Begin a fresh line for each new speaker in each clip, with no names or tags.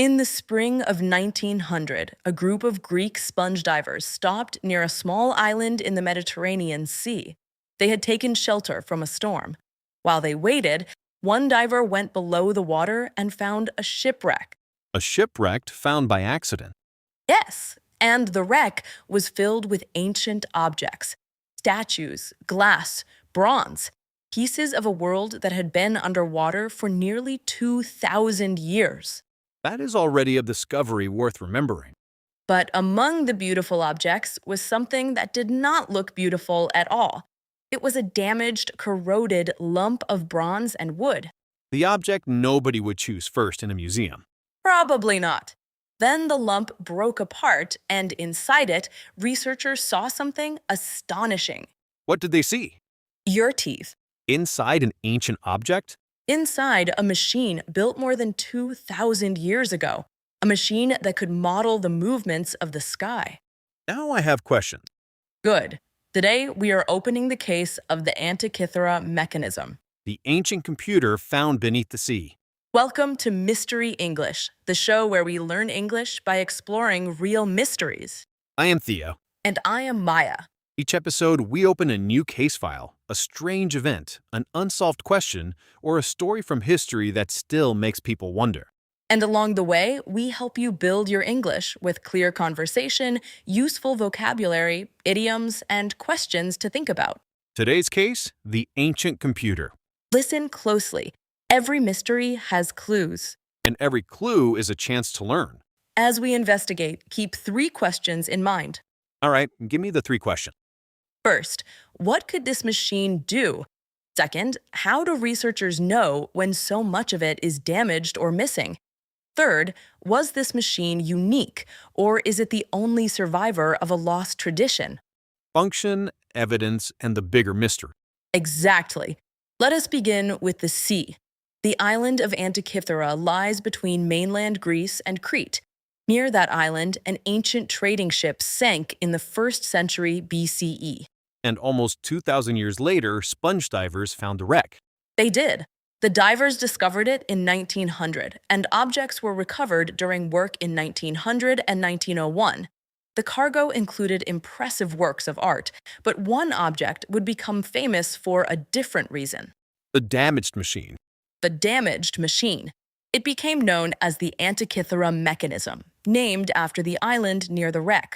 In the spring of 1900, a group of Greek sponge divers stopped near a small island in the Mediterranean Sea. They had taken shelter from a storm. While they waited, one diver went below the water and found a shipwreck.
A shipwreck found by accident.
Yes, and the wreck was filled with ancient objects, statues, glass, bronze, pieces of a world that had been underwater for nearly 2,000 years.
That is already a discovery worth remembering.
But among the beautiful objects was something that did not look beautiful at all. It was a damaged, corroded lump of bronze and wood.
The object nobody would choose first in a museum.
Probably not. Then the lump broke apart, and inside it, researchers saw something astonishing.
What did they see?
Your teeth.
Inside an ancient object?
Inside a machine built more than 2,000 years ago. A machine that could model the movements of the sky.
Now I have questions.
Good. Today, we are opening the case of the Antikythera mechanism.
The ancient computer found beneath the sea.
Welcome to Mystery English, the show where we learn English by exploring real mysteries.
I am Theo.
And I am Maya.
Each episode, we open a new case file, a strange event, an unsolved question, or a story from history that still makes people wonder.
And along the way, we help you build your English with clear conversation, useful vocabulary, idioms, and questions to think about.
Today's case, the ancient computer.
Listen closely. Every mystery has clues.
And every clue is a chance to learn.
As we investigate, keep 3 questions in mind.
All right, give me the 3 questions.
First, what could this machine do? Second, how do researchers know when so much of it is damaged or missing? Third, was this machine unique, or is it the only survivor of a lost tradition?
Function, evidence, and the bigger mystery.
Exactly. Let us begin with the sea. The island of Antikythera lies between mainland Greece and Crete. Near that island, an ancient trading ship sank in the 1st century BCE.
And almost 2,000 years later, sponge divers found the wreck.
They did. The divers discovered it in 1900, and objects were recovered during work in 1900 and 1901. The cargo included impressive works of art, but one object would become famous for a different reason.
The damaged machine.
The damaged machine. It became known as the Antikythera mechanism, named after the island near the wreck.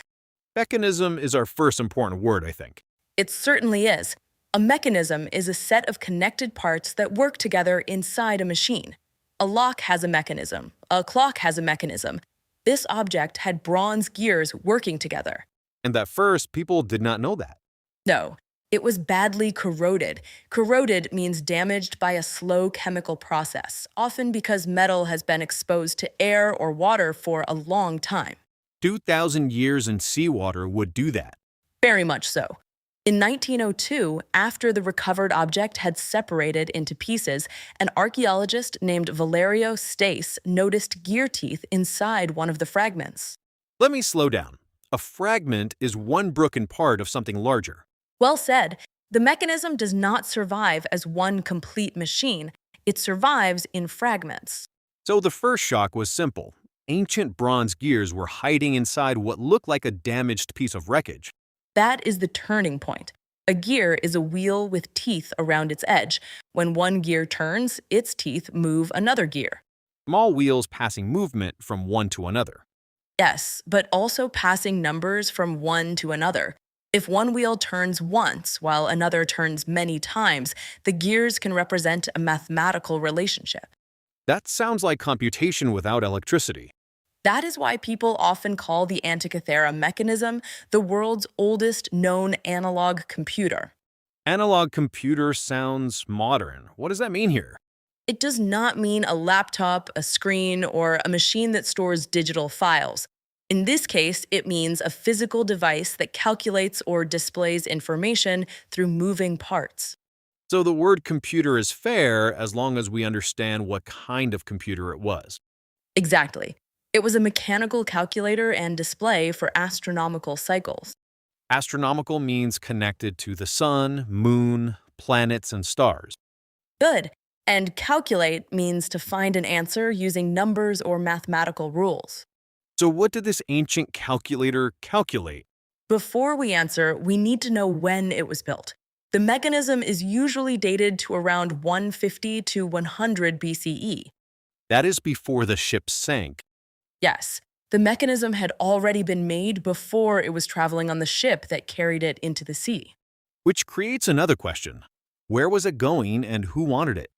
Mechanism is our first important word, I think.
It certainly is. A mechanism is a set of connected parts that work together inside a machine. A lock has a mechanism. A clock has a mechanism. This object had bronze gears working together.
And at first, people did not know that.
No, it was badly corroded. Corroded means damaged by a slow chemical process, often because metal has been exposed to air or water for a long time.
2,000 years in seawater would do that.
Very much so. In 1902, after the recovered object had separated into pieces, an archaeologist named Valerio Stace noticed gear teeth inside one of the fragments.
Let me slow down. A fragment is one broken part of something larger.
Well said. The mechanism does not survive as one complete machine. It survives in fragments.
So the first shock was simple. Ancient bronze gears were hiding inside what looked like a damaged piece of wreckage.
That is the turning point. A gear is a wheel with teeth around its edge. When one gear turns, its teeth move another gear.
Small wheels passing movement from one to another.
Yes, but also passing numbers from one to another. If one wheel turns once while another turns many times, the gears can represent a mathematical relationship.
That sounds like computation without electricity.
That is why people often call the Antikythera mechanism the world's oldest known analog computer.
Analog computer sounds modern. What does that mean here?
It does not mean a laptop, a screen, or a machine that stores digital files. In this case, it means a physical device that calculates or displays information through moving parts.
So the word computer is fair as long as we understand what kind of computer it was.
Exactly. It was a mechanical calculator and display for astronomical cycles.
Astronomical means connected to the sun, moon, planets, and stars.
Good. And calculate means to find an answer using numbers or mathematical rules.
So what did this ancient calculator calculate?
Before we answer, we need to know when it was built. The mechanism is usually dated to around 150 to 100 BCE.
That is before the ship sank.
Yes, the mechanism had already been made before it was traveling on the ship that carried it into the sea.
Which creates another question. Where was it going and who wanted it?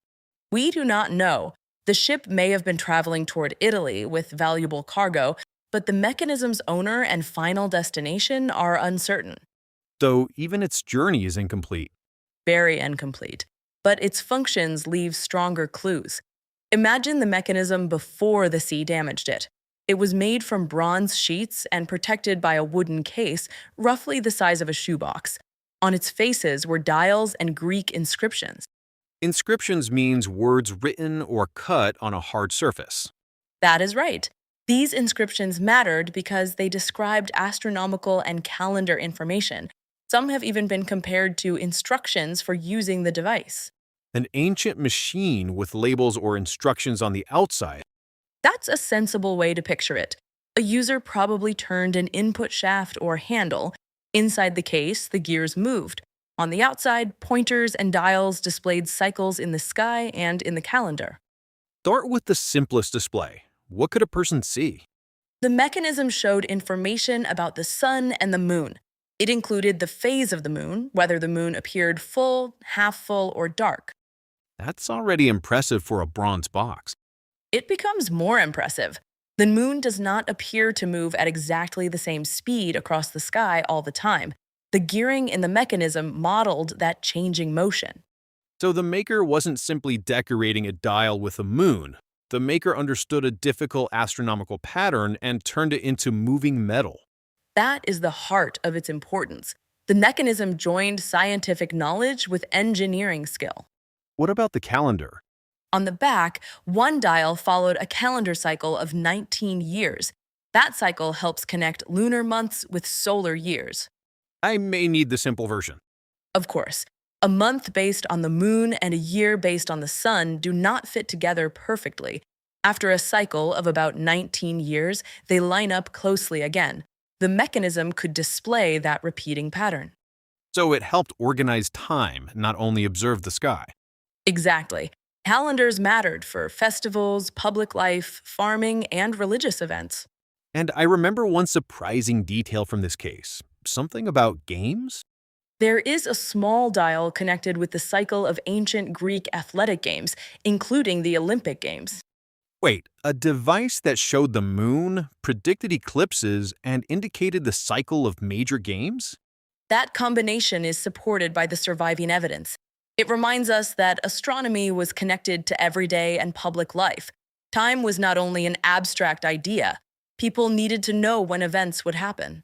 We do not know. The ship may have been traveling toward Italy with valuable cargo, but the mechanism's owner and final destination are uncertain.
So even its journey is incomplete.
Very incomplete, but its functions leave stronger clues. Imagine the mechanism before the sea damaged it. It was made from bronze sheets and protected by a wooden case, roughly the size of a shoebox. On its faces were dials and Greek inscriptions.
Inscriptions means words written or cut on a hard surface.
That is right. These inscriptions mattered because they described astronomical and calendar information. Some have even been compared to instructions for using the device.
An ancient machine with labels or instructions on the outside.
That's a sensible way to picture it. A user probably turned an input shaft or handle. Inside the case, the gears moved. On the outside, pointers and dials displayed cycles in the sky and in the calendar.
Start with the simplest display. What could a person see?
The mechanism showed information about the sun and the moon. It included the phase of the moon, whether the moon appeared full, half full, or dark.
That's already impressive for a bronze box.
It becomes more impressive. The moon does not appear to move at exactly the same speed across the sky all the time. The gearing in the mechanism modeled that changing motion.
So the maker wasn't simply decorating a dial with a moon. The maker understood a difficult astronomical pattern and turned it into moving metal.
That is the heart of its importance. The mechanism joined scientific knowledge with engineering skill.
What about the calendar?
On the back, one dial followed a calendar cycle of 19 years. That cycle helps connect lunar months with solar years.
I may need the simple version.
Of course, a month based on the moon and a year based on the sun do not fit together perfectly. After a cycle of about 19 years, they line up closely again. The mechanism could display that repeating pattern.
So it helped organize time, not only observe the sky.
Exactly. Calendars mattered for festivals, public life, farming, and religious events.
And I remember one surprising detail from this case. Something about games?
There is a small dial connected with the cycle of ancient Greek athletic games, including the Olympic Games.
Wait, a device that showed the moon, predicted eclipses, and indicated the cycle of major games?
That combination is supported by the surviving evidence. It reminds us that astronomy was connected to everyday and public life. Time was not only an abstract idea, people needed to know when events would happen.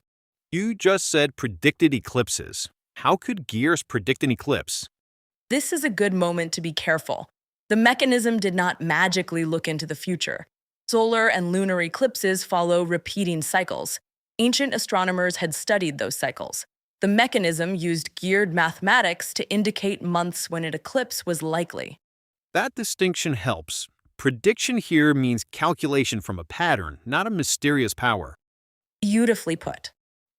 You just said predicted eclipses. How could gears predict an eclipse?
This is a good moment to be careful. The mechanism did not magically look into the future. Solar and lunar eclipses follow repeating cycles. Ancient astronomers had studied those cycles. The mechanism used geared mathematics to indicate months when an eclipse was likely.
That distinction helps. Prediction here means calculation from a pattern, not a mysterious power.
Beautifully put.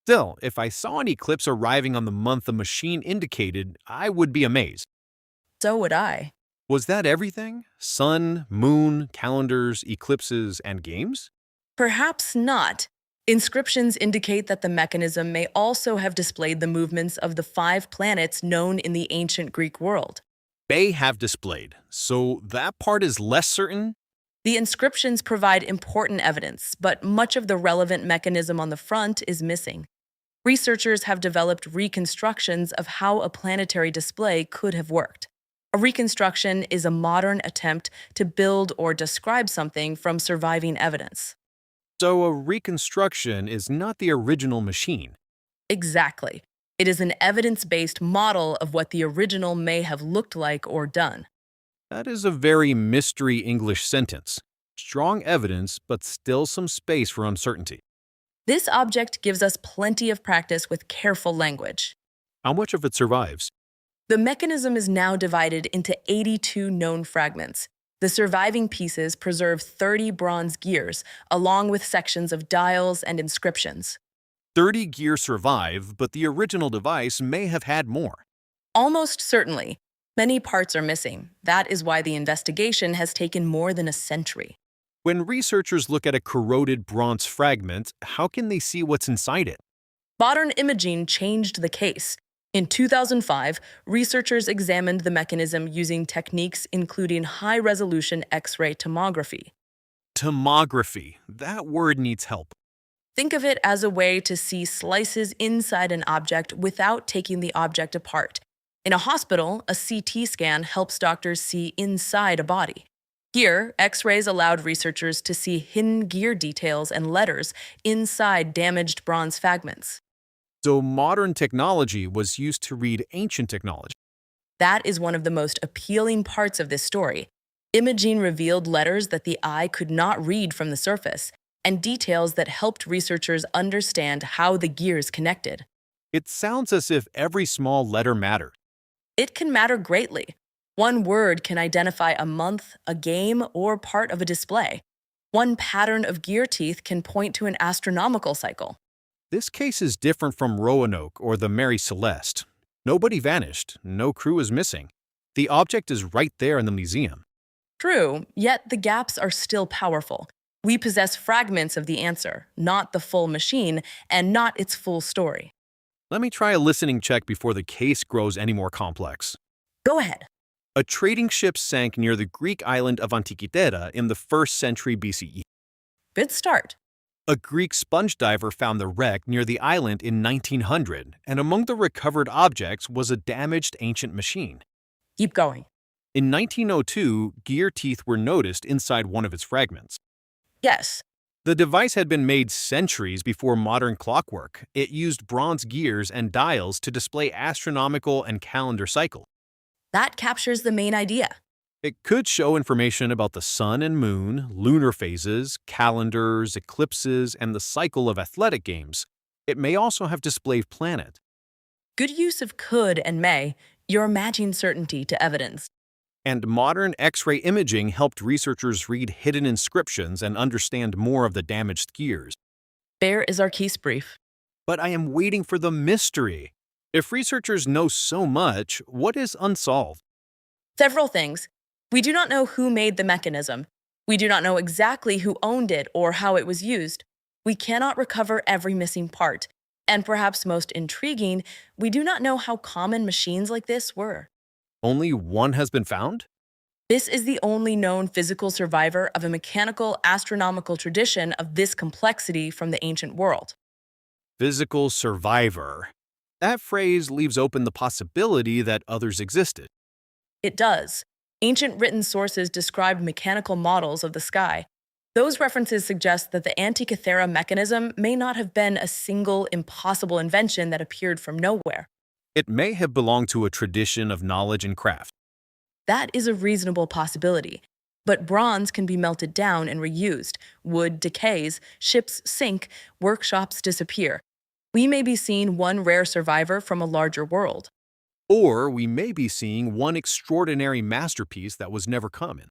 Still, if I saw an eclipse arriving on the month the machine indicated, I would be amazed.
So would I.
Was that everything? Sun, moon, calendars, eclipses, and games?
Perhaps not. Inscriptions indicate that the mechanism may also have displayed the movements of the 5 planets known in the ancient Greek world.
May have displayed, so that part is less certain?
The inscriptions provide important evidence, but much of the relevant mechanism on the front is missing. Researchers have developed reconstructions of how a planetary display could have worked. A reconstruction is a modern attempt to build or describe something from surviving evidence.
So a reconstruction is not the original machine.
Exactly. It is an evidence-based model of what the original may have looked like or done.
That is a very mystery English sentence. Strong evidence, but still some space for uncertainty.
This object gives us plenty of practice with careful language.
How much of it survives?
The mechanism is now divided into 82 known fragments. The surviving pieces preserve 30 bronze gears, along with sections of dials and inscriptions.
30 gears survive, but the original device may have had more.
Almost certainly, many parts are missing. That is why the investigation has taken more than a century.
When researchers look at a corroded bronze fragment, how can they see what's inside it?
Modern imaging changed the case. In 2005, researchers examined the mechanism using techniques including high-resolution X-ray tomography.
Tomography. That word needs help.
Think of it as a way to see slices inside an object without taking the object apart. In a hospital, a CT scan helps doctors see inside a body. Here, X-rays allowed researchers to see hidden gear details and letters inside damaged bronze fragments.
So modern technology was used to read ancient technology.
That is one of the most appealing parts of this story. Imaging revealed letters that the eye could not read from the surface, and details that helped researchers understand how the gears connected.
It sounds as if every small letter mattered.
It can matter greatly. One word can identify a month, a game, or part of a display. One pattern of gear teeth can point to an astronomical cycle.
This case is different from Roanoke or the Mary Celeste. Nobody vanished, no crew is missing. The object is right there in the museum.
True, yet the gaps are still powerful. We possess fragments of the answer, not the full machine, and not its full story.
Let me try a listening check before the case grows any more complex.
Go ahead.
A trading ship sank near the Greek island of Antikythera in the 1st century BCE.
Good start.
A Greek sponge diver found the wreck near the island in 1900, and among the recovered objects was a damaged ancient machine.
Keep going.
In 1902, gear teeth were noticed inside one of its fragments.
Yes,
The device had been made centuries before modern clockwork. It used bronze gears and dials to display astronomical and calendar cycles.
that captures the main idea.
It could show information about the sun and moon, lunar phases, calendars, eclipses, and the cycle of athletic games. It may also have displayed planet.
Good use of could and may. You're matching certainty to evidence.
And modern X-ray imaging helped researchers read hidden inscriptions and understand more of the damaged gears.
There is our case brief.
But I am waiting for the mystery. If researchers know so much, what is unsolved?
Several things. We do not know who made the mechanism. We do not know exactly who owned it or how it was used. We cannot recover every missing part. And perhaps most intriguing, we do not know how common machines like this were.
Only one has been found?
This is the only known physical survivor of a mechanical astronomical tradition of this complexity from the ancient world.
Physical survivor. That phrase leaves open the possibility that others existed.
It does. Ancient written sources described mechanical models of the sky. Those references suggest that the Antikythera mechanism may not have been a single, impossible invention that appeared from nowhere.
It may have belonged to a tradition of knowledge and craft.
That is a reasonable possibility. But bronze can be melted down and reused. Wood decays, ships sink, workshops disappear. We may be seeing one rare survivor from a larger world.
Or we may be seeing one extraordinary masterpiece that was never common.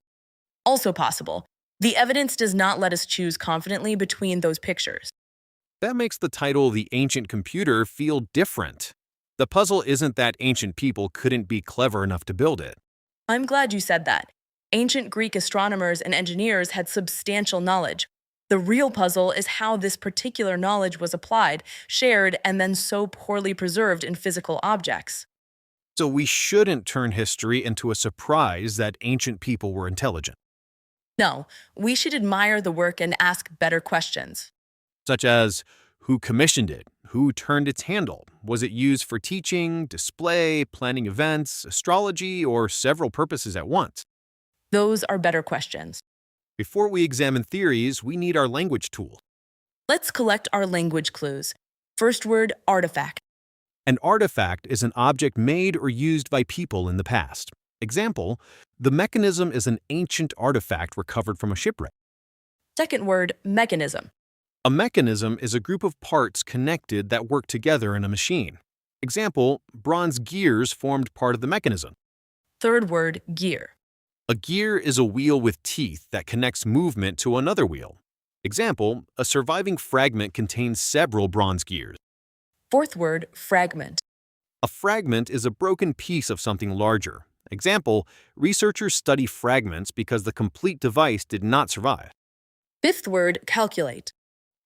Also possible. The evidence does not let us choose confidently between those pictures.
That makes the title The Ancient Computer feel different. The puzzle isn't that ancient people couldn't be clever enough to build it.
I'm glad you said that. Ancient Greek astronomers and engineers had substantial knowledge. The real puzzle is how this particular knowledge was applied, shared, and then so poorly preserved in physical objects.
So we shouldn't turn history into a surprise that ancient people were intelligent.
No, we should admire the work and ask better questions.
Such as, who commissioned it? Who turned its handle? Was it used for teaching, display, planning events, astrology, or several purposes at once?
Those are better questions.
Before we examine theories, we need our language tool.
Let's collect our language clues. First word, artifact.
An artifact is an object made or used by people in the past. Example, the mechanism is an ancient artifact recovered from a shipwreck.
Second word, mechanism.
A mechanism is a group of parts connected that work together in a machine. Example, bronze gears formed part of the mechanism.
Third word, gear.
A gear is a wheel with teeth that connects movement to another wheel. Example, a surviving fragment contains several bronze gears.
Fourth word, fragment.
A fragment is a broken piece of something larger. Example, researchers study fragments because the complete device did not survive.
Fifth word, calculate.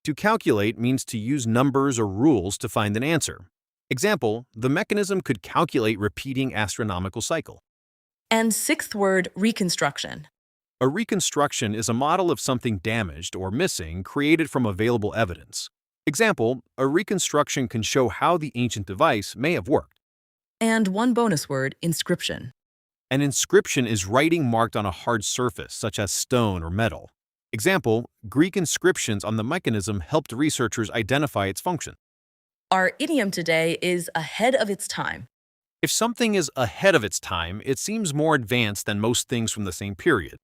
To calculate means to use numbers or rules to find an answer. Example, the mechanism could calculate repeating astronomical cycle.
And sixth word, reconstruction.
A reconstruction is a model of something damaged or missing created from available evidence. Example, a reconstruction can show how the ancient device may have worked.
And one bonus word, inscription.
An inscription is writing marked on a hard surface, such as stone or metal. Example, Greek inscriptions on the mechanism helped researchers identify its function.
Our idiom today is ahead of its time.
If something is ahead of its time, it seems more advanced than most things from the same period.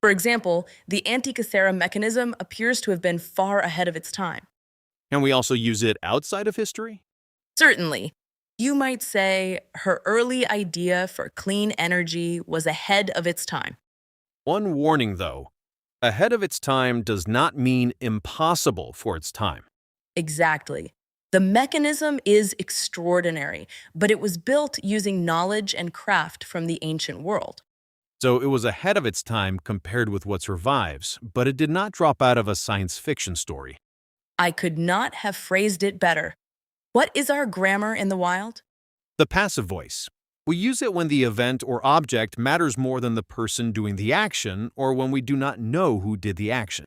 For example, the Antikythera mechanism appears to have been far ahead of its time.
Can we also use it outside of history?
Certainly, you might say her early idea for clean energy was ahead of its time.
One warning, though. Ahead of its time does not mean impossible for its time.
Exactly. The mechanism is extraordinary, but it was built using knowledge and craft from the ancient world.
So it was ahead of its time compared with what survives, but it did not drop out of a science fiction story.
I could not have phrased it better. What is our grammar in the wild?
The passive voice. We use it when the event or object matters more than the person doing the action or when we do not know who did the action.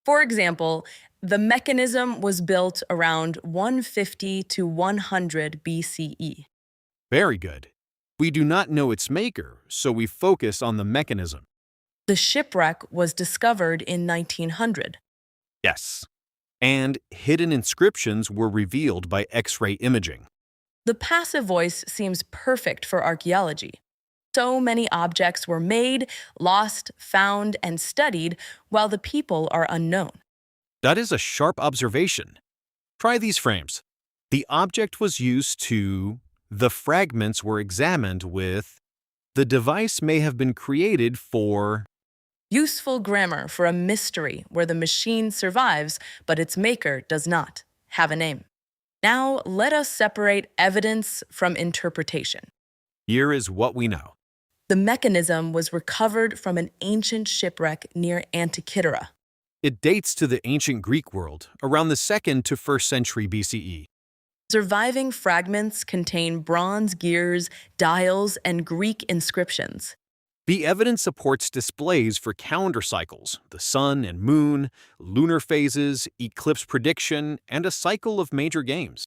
For example, the mechanism was built around 150 to 100 BCE.
Very good. We do not know its maker, so we focus on the mechanism.
The shipwreck was discovered in 1900.
Yes. And hidden inscriptions were revealed by X-ray imaging.
The passive voice seems perfect for archaeology. So many objects were made, lost, found, and studied while the people are unknown.
That is a sharp observation. Try these frames. The object was used to. The fragments were examined with. The device may have been created for.
Useful grammar for a mystery where the machine survives, but its maker does not have a name. Now, let us separate evidence from interpretation.
Here is what we know.
The mechanism was recovered from an ancient shipwreck near Antikythera.
It dates to the ancient Greek world, around the 2nd to 1st century BCE.
Surviving fragments contain bronze gears, dials, and Greek inscriptions.
The evidence supports displays for calendar cycles, the sun and moon, lunar phases, eclipse prediction, and a cycle of major games.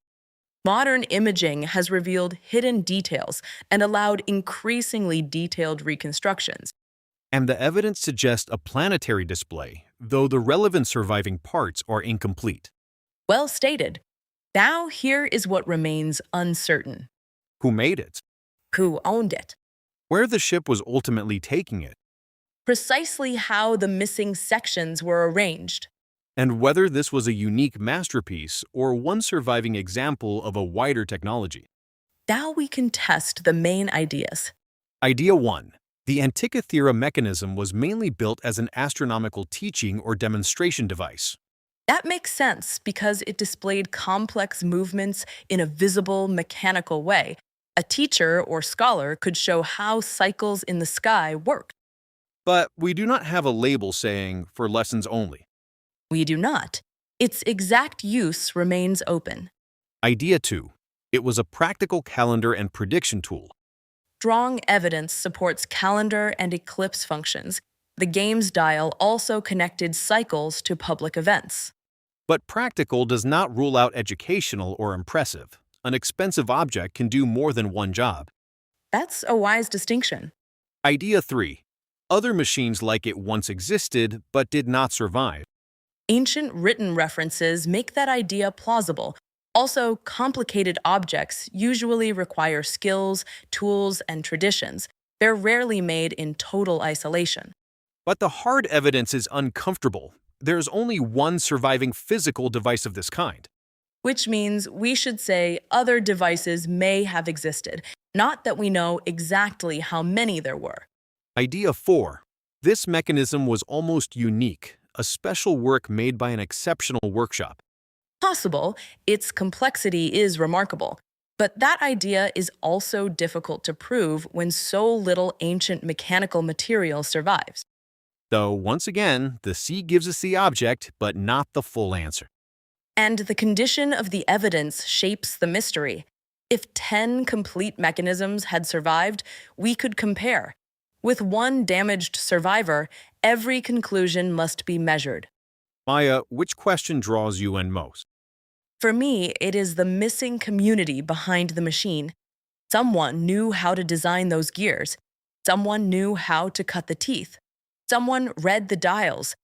Modern imaging has revealed hidden details and allowed increasingly detailed reconstructions.
And the evidence suggests a planetary display, though the relevant surviving parts are incomplete.
Well stated. Now here is what remains uncertain.
Who made it?
Who owned it?
Where the ship was ultimately taking it?
Precisely how the missing sections were arranged.
And whether this was a unique masterpiece or one surviving example of a wider technology.
Now we can test the main ideas.
Idea 1. The Antikythera mechanism was mainly built as an astronomical teaching or demonstration device.
That makes sense because it displayed complex movements in a visible, mechanical way. A teacher or scholar could show how cycles in the sky worked.
But we do not have a label saying, for lessons only.
We do not. Its exact use remains open.
Idea 2. It was a practical calendar and prediction tool.
Strong evidence supports calendar and eclipse functions. The game's dial also connected cycles to public events.
But practical does not rule out educational or impressive. An expensive object can do more than one job.
That's a wise distinction.
Idea 3. Other machines like it once existed but did not survive.
Ancient written references make that idea plausible. Also, complicated objects usually require skills, tools, and traditions. They're rarely made in total isolation.
But the hard evidence is uncomfortable. There's only one surviving physical device of this kind.
which means we should say other devices may have existed, not that we know exactly how many there were.
Idea 4. This mechanism was almost unique, a special work made by an exceptional workshop.
Possible, its complexity is remarkable. But that idea is also difficult to prove when so little ancient mechanical material survives.
Though, once again, the C gives us the object, but not the full answer.
And the condition of the evidence shapes the mystery. If 10 complete mechanisms had survived, we could compare. With one damaged survivor, every conclusion must be measured.
Maya, which question draws you in most?
For me, it is the missing community behind the machine. Someone knew how to design those gears. Someone knew how to cut the teeth. Someone read the dials.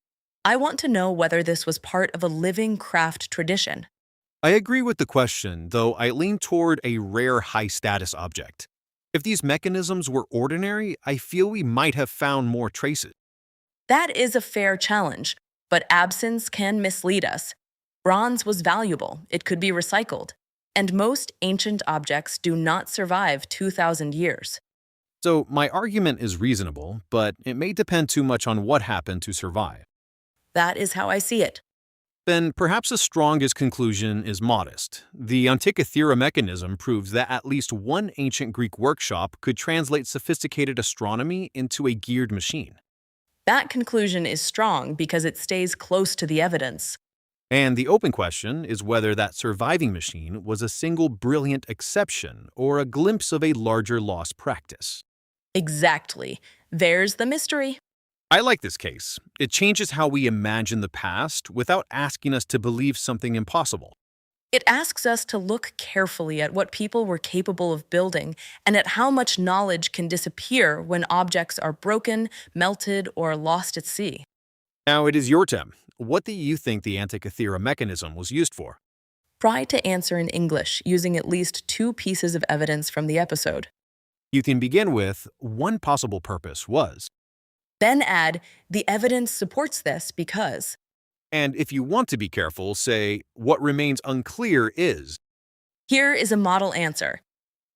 I want to know whether this was part of a living craft tradition.
I agree with the question, though I lean toward a rare high-status object. If these mechanisms were ordinary, I feel we might have found more traces.
That is a fair challenge, but absence can mislead us. Bronze was valuable, it could be recycled, and most ancient objects do not survive 2,000 years.
So my argument is reasonable, but it may depend too much on what happened to survive.
That is how I see it.
Then perhaps the strongest conclusion is modest. The Antikythera mechanism proves that at least one ancient Greek workshop could translate sophisticated astronomy into a geared machine.
That conclusion is strong because it stays close to the evidence.
And the open question is whether that surviving machine was a single brilliant exception or a glimpse of a larger lost practice.
Exactly. There's the mystery.
I like this case. It changes how we imagine the past without asking us to believe something impossible.
It asks us to look carefully at what people were capable of building and at how much knowledge can disappear when objects are broken, melted, or lost at sea.
Now it is your turn. What do you think the Antikythera mechanism was used for?
Try to answer in English using at least 2 pieces of evidence from the episode.
You can begin with, one possible purpose was.
Then add, the evidence supports this because.
And if you want to be careful, say, what remains unclear is.
Here is a model answer.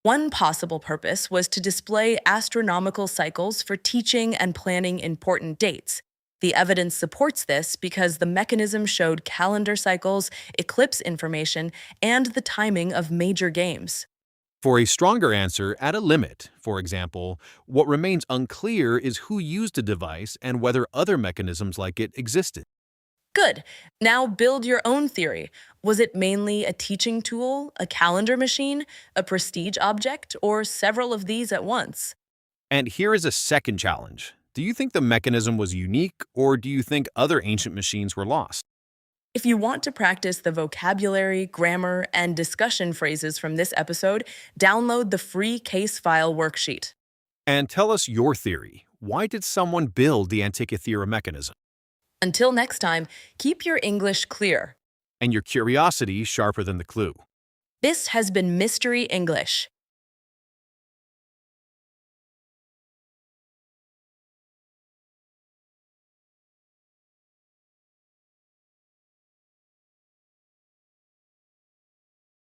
One possible purpose was to display astronomical cycles for teaching and planning important dates. The evidence supports this because the mechanism showed calendar cycles, eclipse information, and the timing of major games.
For a stronger answer, add a limit. For example, what remains unclear is who used the device and whether other mechanisms like it existed.
Good. Now build your own theory. Was it mainly a teaching tool, a calendar machine, a prestige object, or several of these at once?
And here is a second challenge. Do you think the mechanism was unique, or do you think other ancient machines were lost?
If you want to practice the vocabulary, grammar, and discussion phrases from this episode, download the free case file worksheet.
And tell us your theory. Why did someone build the Antikythera mechanism?
Until next time, keep your English clear.
And your curiosity sharper than the clue.
This has been Mystery English.